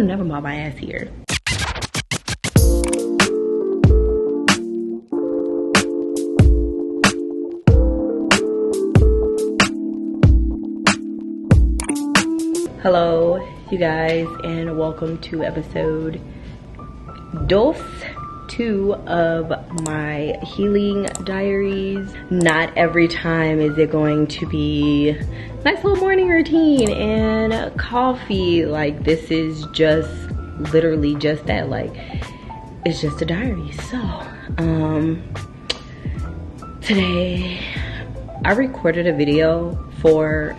have never bought my ass here. Hello, you guys, and welcome to episode 2 of my healing diaries. Not every time is it going to be a nice little morning routine and coffee. Like, this is just literally just that. Like, it's just a diary. So today I recorded a video for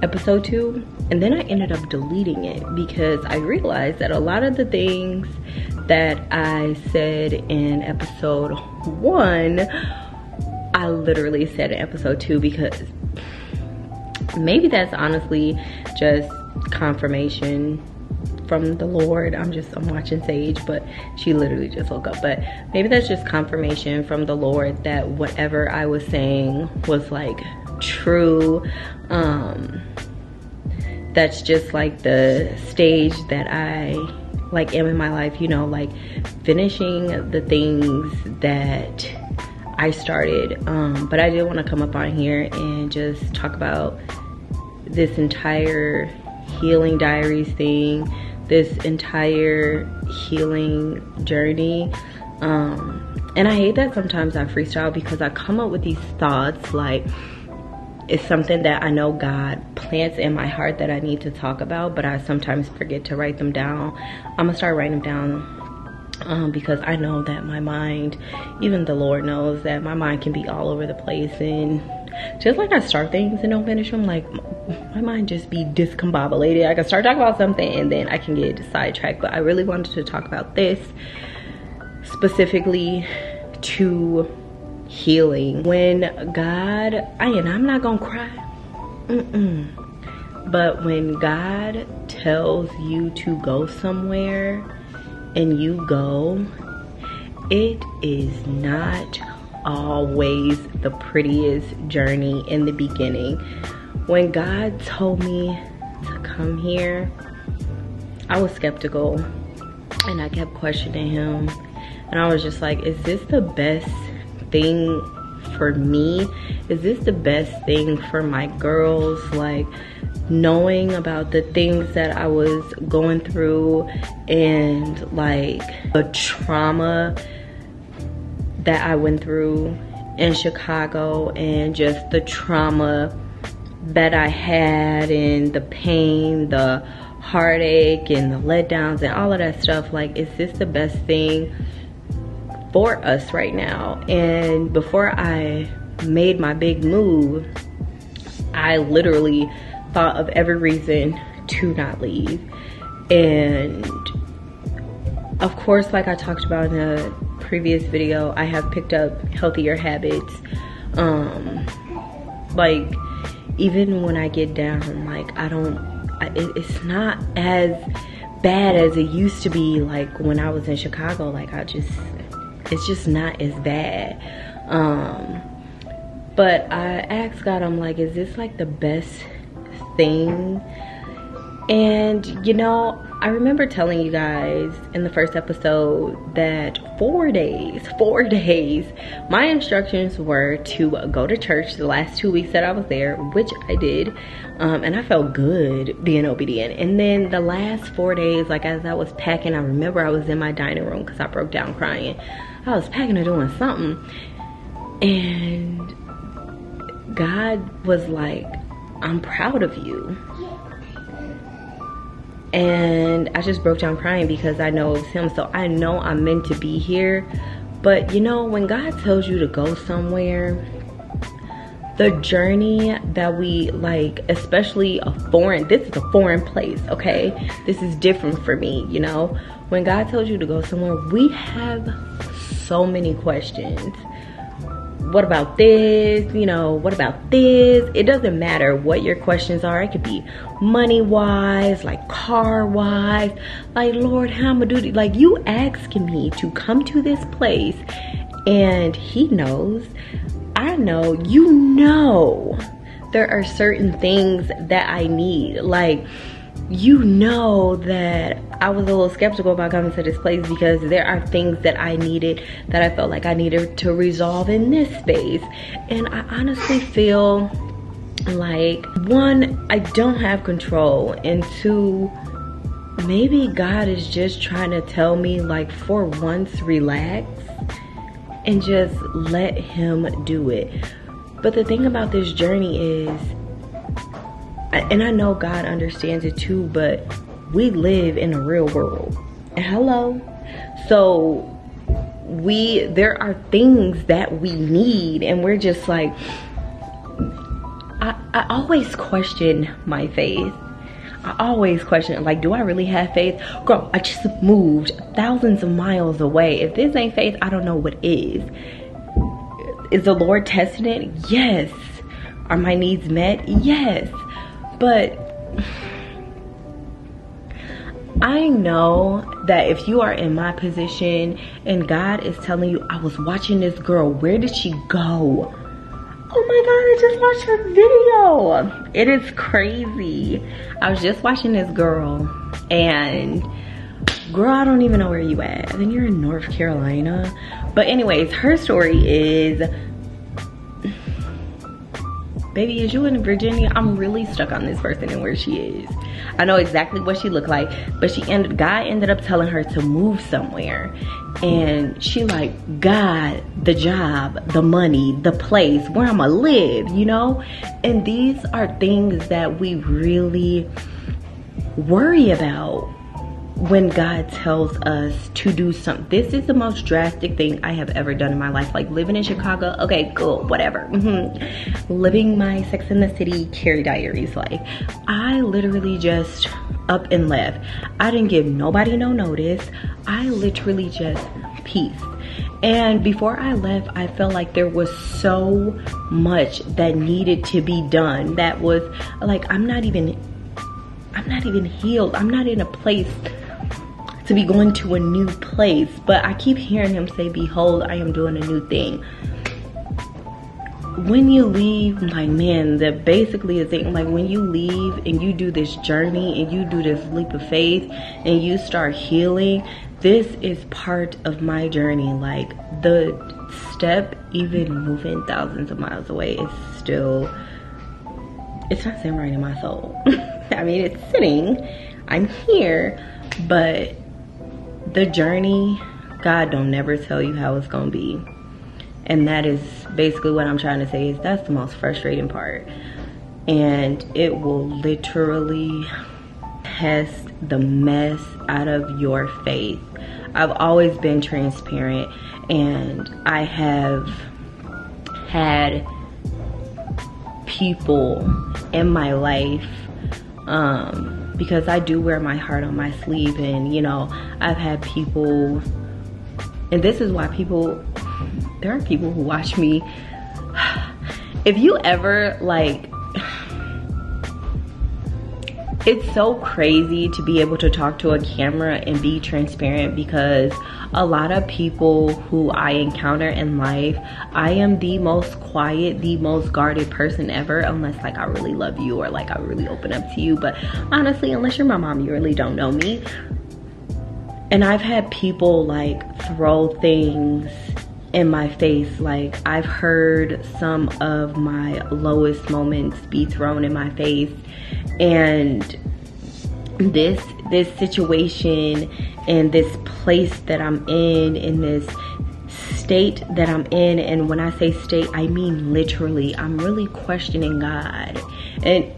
episode 2, and then I ended up deleting it because I realized that a lot of the things that I said in episode 1 I literally said in episode 2, because maybe that's honestly just confirmation from the Lord. I'm watching Sage, but she literally just woke up. But maybe that's just confirmation from the Lord that whatever I was saying was like true. That's just like the stage that I like am in my life, you know, like finishing the things that I started. But I did want to come up on here and just talk about this entire healing diaries thing, this entire healing journey. And I hate that sometimes I freestyle because I come up with these thoughts like it's something that I know God plants in my heart that I need to talk about, but I sometimes forget to write them down. I'm gonna start writing them down because I know that my mind, even the Lord knows that my mind can be all over the place, and just like I start things and don't finish them, like my mind just be discombobulated. I can start talking about something and then I can get sidetracked, but I really wanted to talk about this specifically to healing. When God, I'm not gonna cry, but when God tells you to go somewhere and you go, it is not always the prettiest journey in the beginning. When God told me to come here, I was skeptical and I kept questioning him, and I was just like, is this the best thing for me? Is this the best thing for my girls? Like, knowing about the things that I was going through and like the trauma that I went through in Chicago, and just the trauma that I had, and the pain, the heartache, and the letdowns, and all of that stuff. Like, is this the best thing for us right now? And before I made my big move, I literally thought of every reason to not leave. And of course, like I talked about in a previous video, I have picked up healthier habits. Like, even when I get down, like it's not as bad as it used to be. Like when I was in Chicago, like it's just not as bad. But I asked God, I'm like, is this like the best thing? And you know, I remember telling you guys in the first episode that 4 days, my instructions were to go to church the last 2 weeks that I was there, which I did. And I felt good being obedient. And then the last 4 days, like as I was packing, I remember I was in my dining room because I broke down crying. I was packing or doing something, and God was like, I'm proud of you. And I just broke down crying because I know it's him. So I know I'm meant to be here. But you know, when God tells you to go somewhere, the journey that we like, especially this is a foreign place, okay? This is different for me, you know? When God tells you to go somewhere, we have so many questions. What about this? You know, what about this? It doesn't matter what your questions are. It could be money-wise, like car-wise. Like, Lord, how am I do this? Like, you asking me to come to this place, and he knows, I know, you know, there are certain things that I need. Like, you know that I was a little skeptical about coming to this place because there are things that I felt like I needed to resolve in this space. And I honestly feel like, one, I don't have control, and two, maybe God is just trying to tell me, like, for once, relax and just let him do it. But the thing about this journey is, and I know God understands it too, but we live in a real world. Hello. So there are things that we need, and we're just like, I always question my faith. I always question, like, do I really have faith? Girl, I just moved thousands of miles away. If this ain't faith, I don't know what is. Is the Lord testing it? Yes. Are my needs met? Yes. But I know that if you are in my position and God is telling you, I was watching this girl, where did she go? Oh my God, I just watched her video. It is crazy. I was just watching this girl, and girl, I don't even know where you at. I think you're in North Carolina. But anyways, her story is, baby, is you in Virginia? I'm really stuck on this person and where she is. I know exactly what she looked like, but guy ended up telling her to move somewhere. And she like, God, the job, the money, the place, where I'ma live, you know? And these are things that we really worry about when God tells us to do something. This is the most drastic thing I have ever done in my life. Like, living in Chicago, okay, cool, whatever. Living my Sex in the City Carrie Diaries life. I literally just up and left. I didn't give nobody no notice. I literally just peaced. And before I left, I felt like there was so much that needed to be done. That was like, I'm not even healed. I'm not in a place to be going to a new place. But I keep hearing him say, behold, I am doing a new thing. When you leave, like, man, that basically is it. Like, when you leave and you do this journey and you do this leap of faith and you start healing, this is part of my journey. Like, the step, even moving thousands of miles away, is still, it's not sitting right in my soul. I mean, it's sitting, I'm here, but the journey, God don't never tell you how it's gonna be. And that is basically what I'm trying to say, is that's the most frustrating part. And it will literally test the mess out of your faith. I've always been transparent, and I have had people in my life, because I do wear my heart on my sleeve, and you know, I've had people, and this is why there are people who watch me. If you ever, like, it's so crazy to be able to talk to a camera and be transparent, because a lot of people who I encounter in life, I am the most quiet, the most guarded person ever, unless like I really love you or like I really open up to you. But honestly, unless you're my mom, you really don't know me. And I've had people like throw things in my face. Like, I've heard some of my lowest moments be thrown in my face, and this situation and this place that I'm in this state that I'm in, and when I say state, I mean literally, I'm really questioning God. And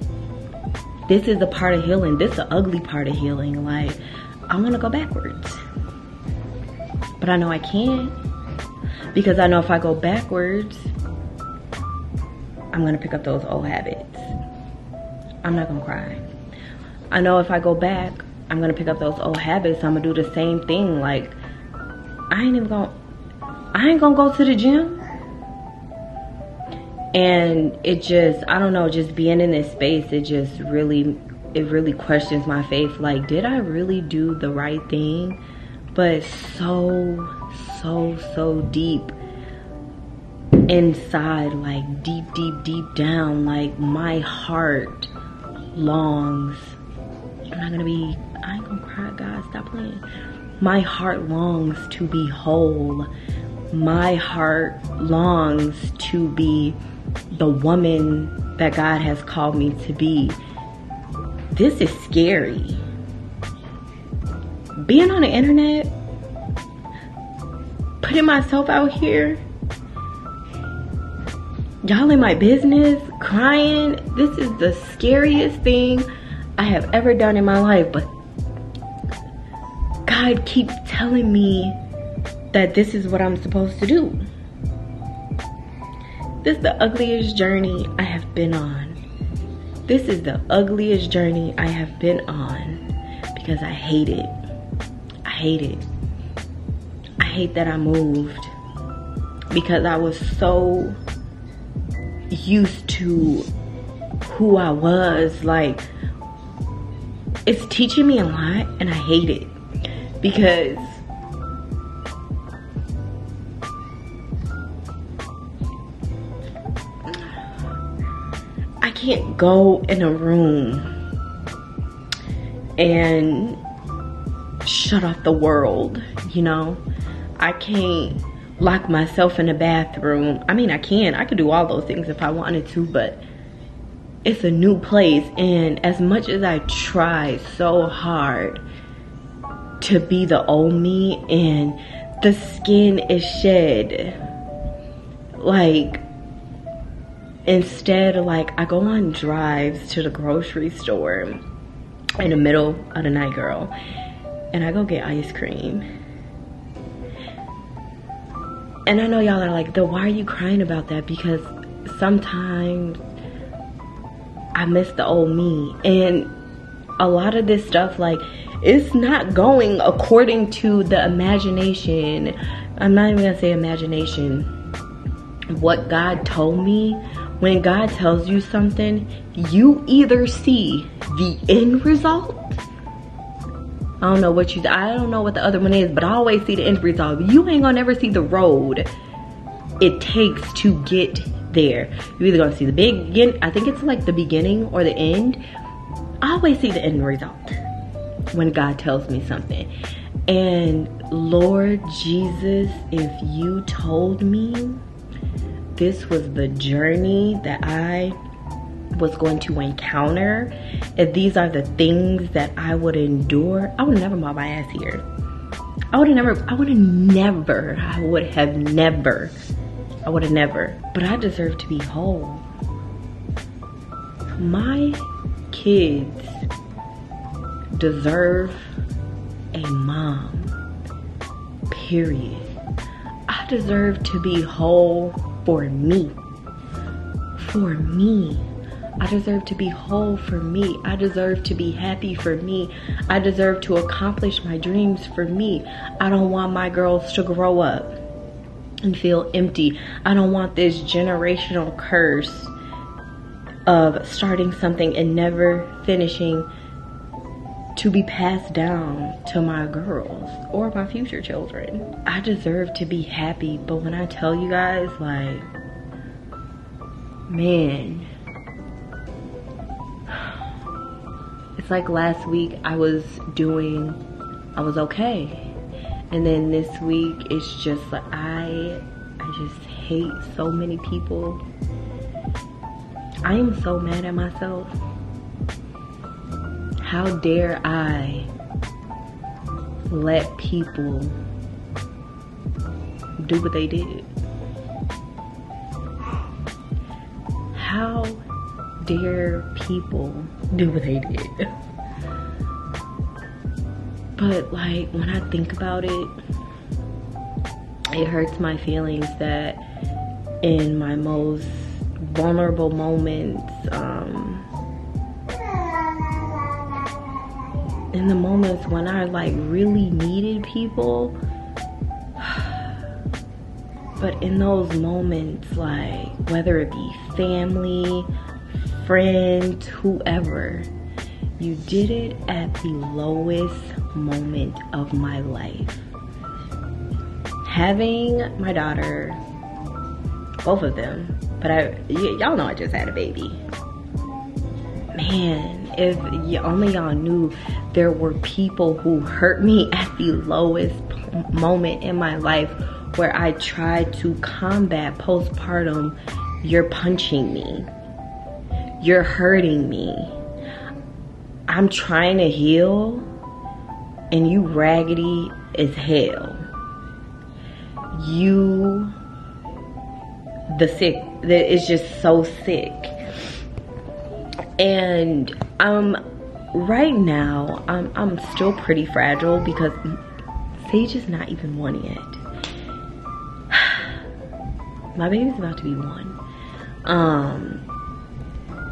this is a part of healing. This is the ugly part of healing. Like, I want to go backwards, but I know I can't, because I know if I go backwards, I'm gonna pick up those old habits. I'm not gonna cry. I know if I go back, I'm gonna pick up those old habits. I'm gonna do the same thing. Like, I ain't gonna go to the gym. And it just, I don't know, just being in this space, it really questions my faith. Like, did I really do the right thing? But so deep inside, like deep down, like my heart longs I ain't gonna cry, God, stop playing. My heart longs to be whole. My heart longs to be the woman that God has called me to be. This is scary. Being on the internet, putting myself out here, y'all in my business, crying. This is the scariest thing I have ever done in my life. But God keeps telling me that this is what I'm supposed to do. This is the ugliest journey I have been on. This is the ugliest journey I have been on because I hate it. I hate it. I hate that I moved because I was so used to who I was. Like, it's teaching me a lot and I hate it because I can't go in a room and shut off the world, you know? I can't lock myself in a bathroom. I mean, I could do all those things if I wanted to, but it's a new place. And as much as I try so hard to be the old me and the skin is shed, like, instead, like, I go on drives to the grocery store in the middle of the night, girl, and I go get ice cream. And I know y'all are like, why are you crying about that? Because sometimes I miss the old me. And a lot of this stuff, like, it's not going according to the imagination. I'm not even gonna say imagination. What God told me. When God tells you something, you either see the end result. I don't know what the other one is, but I always see the end result. You ain't gonna never see the road it takes to get there. You're either gonna see the beginning, I think it's like the beginning or the end. I always see the end result when God tells me something. And Lord Jesus, if you told me this was the journey that I was going to encounter, if these are the things that I would endure, I would have never bought my ass here. I would have never. But I deserve to be whole. My kids deserve a mom, period. I deserve to be whole for me. I deserve to be whole for me. I deserve to be happy for me. I deserve to accomplish my dreams for me. I don't want my girls to grow up and feel empty. I don't want this generational curse of starting something and never finishing to be passed down to my girls or my future children. I deserve to be happy, but when I tell you guys, like, man, it's like last week I was okay. And then this week it's just like, I just hate so many people. I am so mad at myself. How dare I let people do what they did? How dare people do what they did? But like, when I think about it, it hurts my feelings that in my most vulnerable moments, in the moments when I like really needed people, but in those moments, like whether it be family, friends, whoever, you did it at the lowest moment of my life. Having my daughter, both of them, but y'all know I just had a baby. Man, if only y'all knew, there were people who hurt me at the lowest moment in my life, where I tried to combat postpartum. You're punching me. You're hurting me. I'm trying to heal and you raggedy as hell. It's just so sick. And right now I'm still pretty fragile because Sage is not even 1 yet. My baby's about to be 1.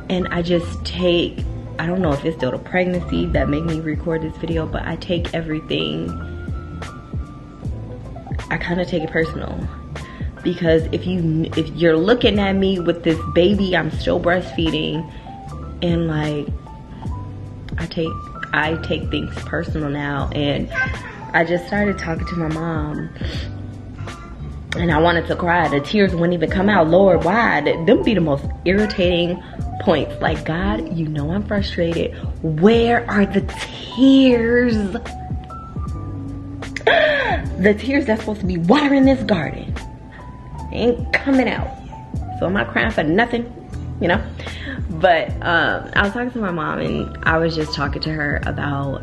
And I just take, I don't know if it's still the pregnancy that made me record this video, but I take everything, I kind of take it personal. Because if you're looking at me with this baby, I'm still breastfeeding, and like I take things personal now. And I just started talking to my mom, and I wanted to cry. The tears wouldn't even come out. Lord, why? Them be the most irritating points. Like, God, you know I'm frustrated. Where are the tears? The tears that's supposed to be watering this garden ain't coming out. So am I crying for nothing? You know? But I was talking to my mom, and I was just talking to her about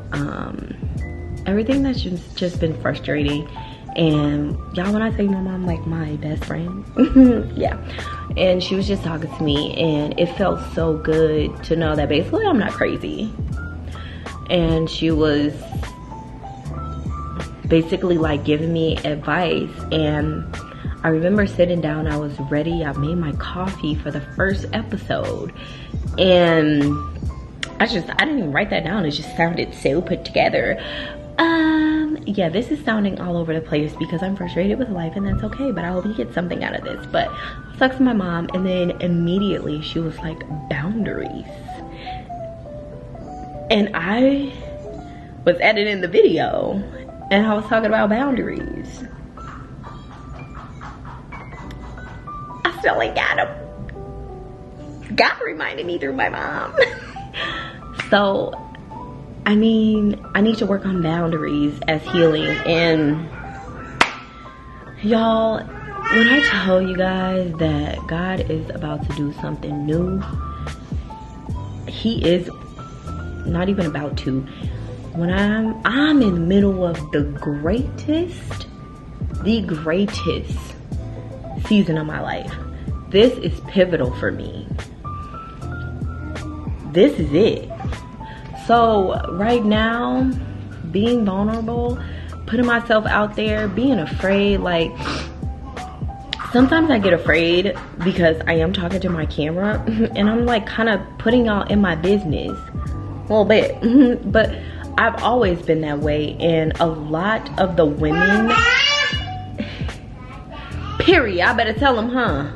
everything that's just been frustrating. And y'all, when I say my mom, like my best friend, yeah. And she was just talking to me, and it felt so good to know that basically I'm not crazy. And she was basically like giving me advice. And I remember sitting down, I was ready, I made my coffee for the first episode, and I didn't even write that down. It just sounded so put together. Yeah, this is sounding all over the place because I'm frustrated with life, and that's okay, but I hope you get something out of this. But I talked to my mom, and then immediately she was like, boundaries. And I was editing the video, and I was talking about boundaries. I still ain't got them. God reminded me through my mom. So I mean, I need to work on boundaries as healing. And y'all, when I tell you guys that God is about to do something new, he is not even about to. When I'm in the middle of the greatest season of my life. This is pivotal for me. This is it. So right now, being vulnerable, putting myself out there, being afraid, like sometimes I get afraid because I am talking to my camera and I'm like kind of putting y'all in my business a little bit. But I've always been that way, and a lot of the women, period, I better tell them, huh?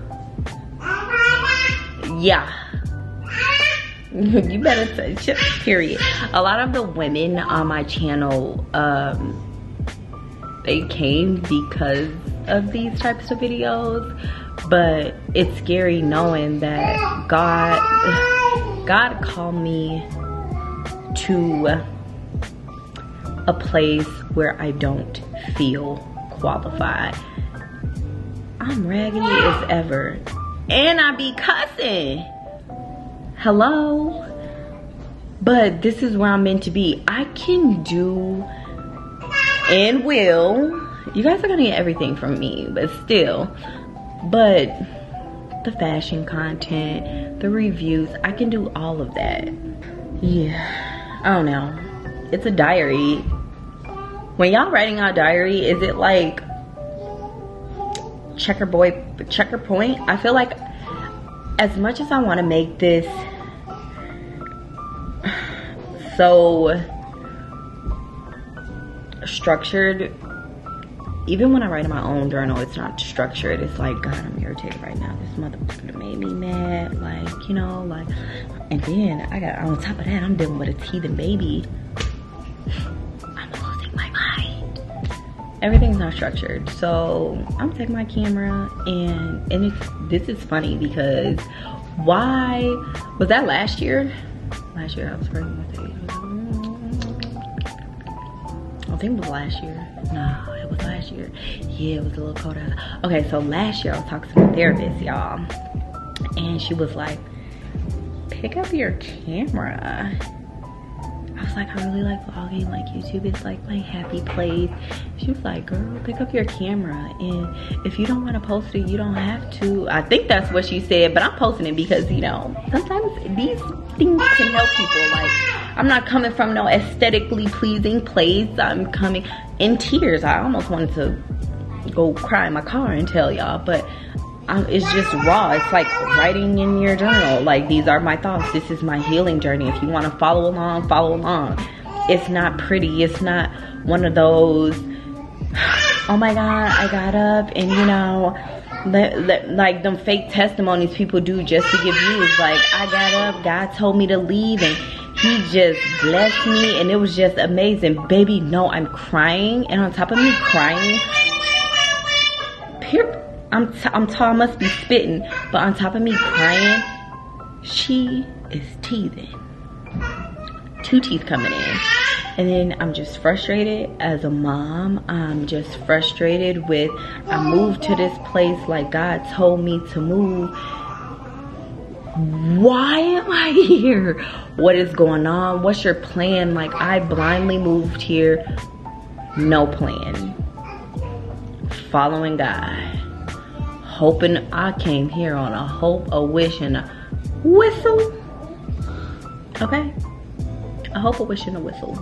Yeah. You better say, period. A lot of the women on my channel, they came because of these types of videos, but it's scary knowing that God called me to a place where I don't feel qualified. I'm raggedy as ever, and I be cussing. Hello? But this is where I'm meant to be. I can do and will. You guys are gonna get everything from me, but still. But the fashion content, the reviews, I can do all of that. Yeah, I don't know. It's a diary. When y'all writing out diary, is it like checker point? I feel like as much as I want to make this so structured, even when I write in my own journal, it's not structured. It's like, God, I'm irritated right now. This motherfucker made me mad. Like, you know, like, and then I got, on top of that, I'm dealing with a teething baby. I'm losing my mind. Everything's not structured. So I'm taking my camera, and this is funny because why was that last year? Last year I was pregnant with Aiden. I think it was last year. No, it was last year. Yeah, it was a little cold out. Okay, so last year I was talking to my therapist, y'all. And she was like, pick up your camera. I was like, I really like vlogging. Like, YouTube is like my happy place. She was like, girl, pick up your camera. And if you don't want to post it, you don't have to. I think that's what she said, but I'm posting it because, you know, sometimes these things can help people. Like, I'm not coming from no aesthetically pleasing place. I'm coming in tears. I almost wanted to go cry in my car and tell y'all, but it's just raw. It's like writing in your journal. Like, these are my thoughts. This is my healing journey. If you want to follow along, follow along. It's not pretty. It's not one of those, oh my God, I got up and, you know, like them fake testimonies people do just to give views. Like, I got up, God told me to leave, and he just blessed me, and it was just amazing. Baby, no, I'm crying, and on top of me crying, I'm tall, I must be spitting, but on top of me crying, she is teething. 2 teeth coming in. And then I'm just frustrated as a mom. I'm just frustrated with, I moved to this place like God told me to move. Why am I here? What is going on? What's your plan? Like, I blindly moved here, no plan. Following God. Hoping. I came here on a hope, a wish, and a whistle. Okay? A hope, a wish, and a whistle.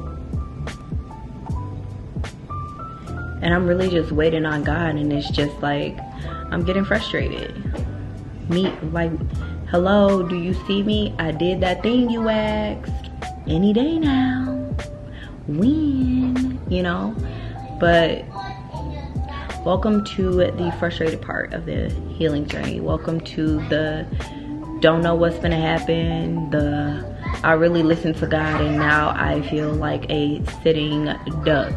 And I'm really just waiting on God, and it's just like, I'm getting frustrated. Like, hello, do you see me? I did that thing you asked. Any day now. When? You know? But welcome to the frustrated part of the healing journey. Welcome to the don't know what's gonna happen. I really listened to God, and now I feel like a sitting duck.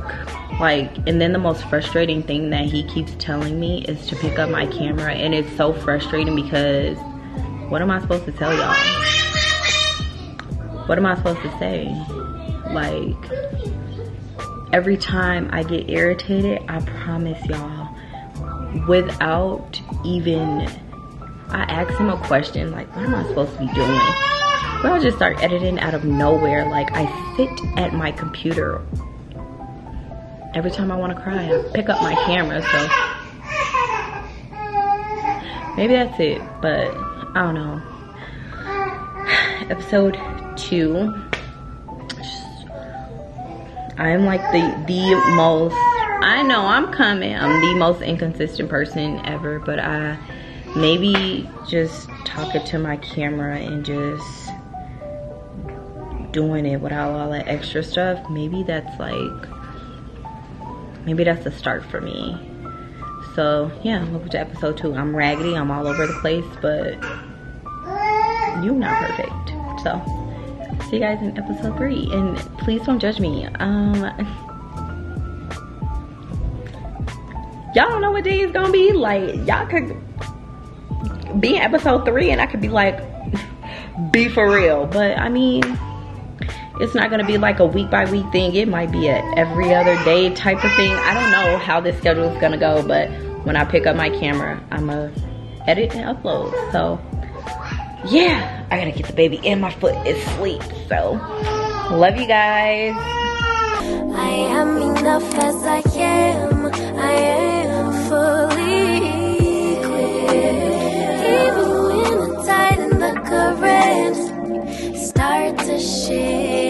Like, and then the most frustrating thing that he keeps telling me is to pick up my camera, and it's so frustrating because what am I supposed to tell y'all? What am I supposed to say? Like, every time I get irritated, I promise y'all, without even, I ask him a question, like, what am I supposed to be doing? But I'll just start editing out of nowhere. Like, I sit at my computer. Every time I want to cry, I pick up my camera, so maybe that's it, but I don't know. Episode 2. I'm like the most, I know I'm coming, I'm the most inconsistent person ever, but I maybe just talking to my camera and just doing it without all that extra stuff, maybe that's like, maybe that's the start for me. So yeah, welcome to episode 2. I'm raggedy, I'm all over the place, but you're not perfect. So see you guys in episode 3, and please don't judge me. Y'all don't know what day it's gonna be. Like, y'all could be in episode 3 and I could be like, be for real, but I mean, it's not gonna be like a week by week thing. It might be a every other day type of thing. I don't know how this schedule is gonna go, but when I pick up my camera, I'ma edit and upload. So yeah, I gotta get the baby and my foot is asleep. So love you guys. I am enough as I am. I am fully equipped. Even when the tide and the currents start to shift.